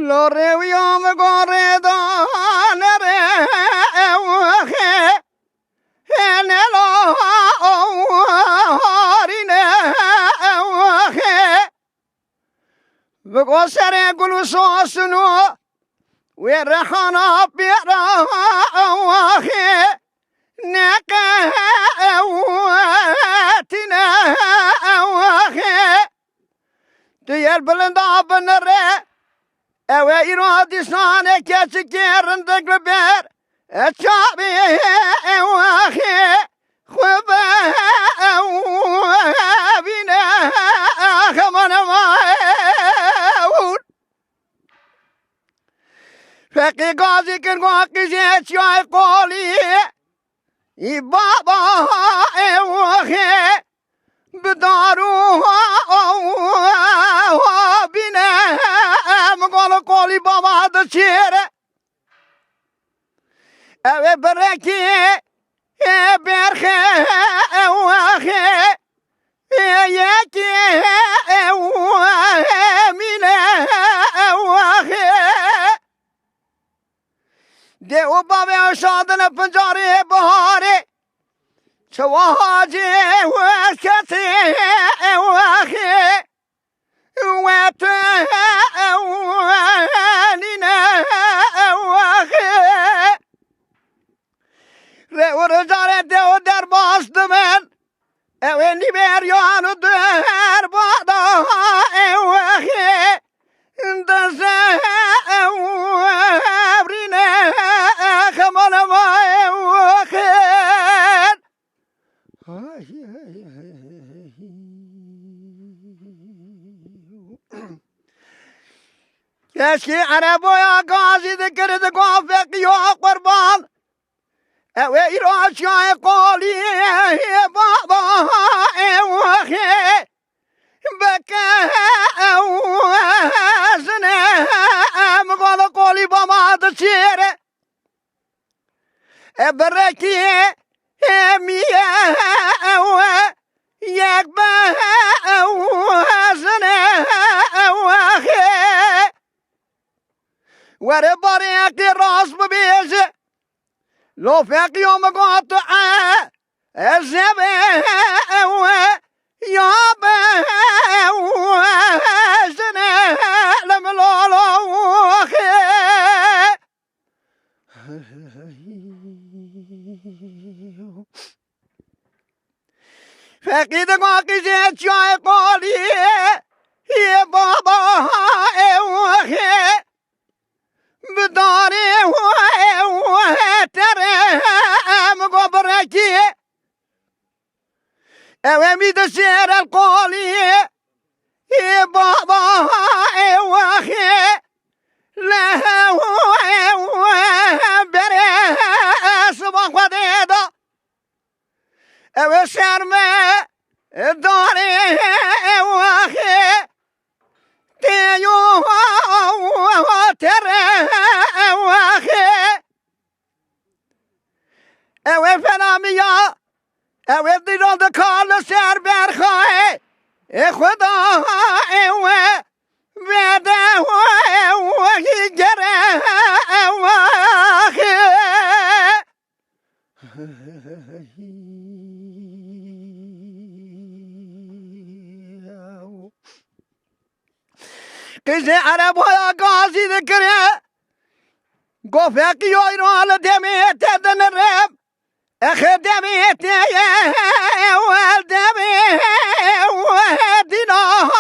لوره ویام گوره دانره وخه هنلا آرینه وخه بگو سر گلو ساسنو و رحانا بیرا وخه نقه واتنا وخه دیگر بلند آبنره او ایرادی سانه کسی کرن دکل بر چابی وخه خوب بینه خمان ماهون فقی گازی کن گوکی چای قولی ای بابا وخه بدارو بینه مقال قولی بابا دا چیره اوه برکی برخه وخه یکی مینه وخه دیو بابا شادن پنجاره بهاره چواجه وکتی وخه وطنینه وخه رو رجاره دیو در باست من اوینی بیریانو در بادا وخه دسته برینه خمان ما وخه کشکی عربویا گازی دکرد گافقی و قربان او ایراج یا قولی بابا وخه بکه زنه مقال قولی بابا دچیره برکی میه یک زنه وخه وره باره که راست ببیشه لو فقی و مقاطع زبه یا زنه لملولا وخه فقید قاقی زید جای قولی یه بابا وخه بداری تره مگو برکی اوه میده سیر القولی یه بابا وخه له بره صبح خودیدا اوه شرمه داری وخه تیو تره وخه اوه فنامیا اوه دیران دکال سر برخواه خدا اوه بده وخی گره وخه قیزه عرب ها گازی دکره گفقی های رو حال دمیت دن رب اخه دمیت اول دمیت دینا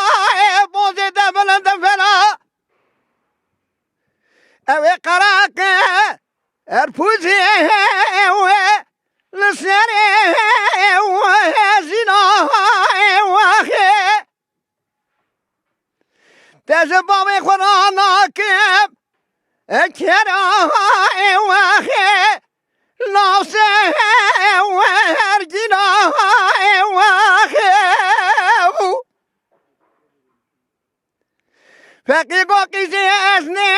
بوزه دبلند فلا اوه قراقه ارپوزه لسره زینا وخه تجربه خدا ناکب کرا وخه لاسه ورگینا وخه فقی قاقیزی ازنه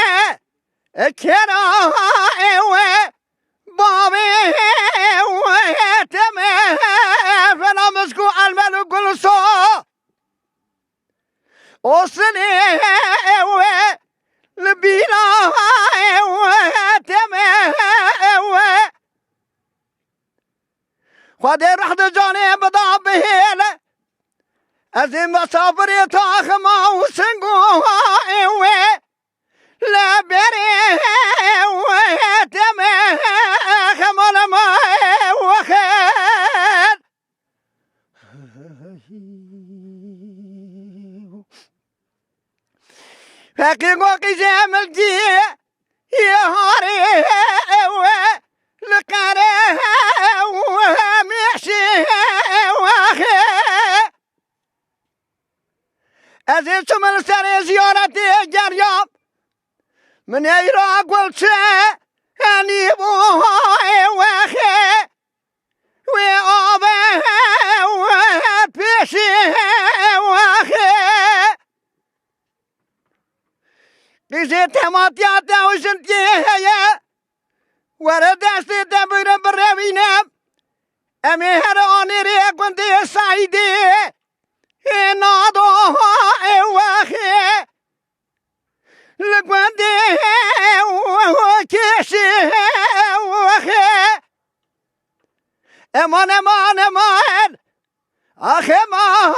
کرا بابه تمه فلامسکو الملو گلسو اوسنه لبین خودی رخت جانی بدا بهیله از این مسافری تا خما و سنگو ایوه لبری و تمه خمان ما وخیر فقی قوقی جمل جی يهاري لقاره ومحشي واخي أزيد من سري زيارتي جريام من يراق والشي أني بوهاي واخي ويابه وبيشي واخي قيزي تماتياتا وشنتيهيا وردستي تبير بروينا أمي هراني ريق وندي سايدي نادو واخي لقوندي وكيشي واخي امان امان امان اخي مان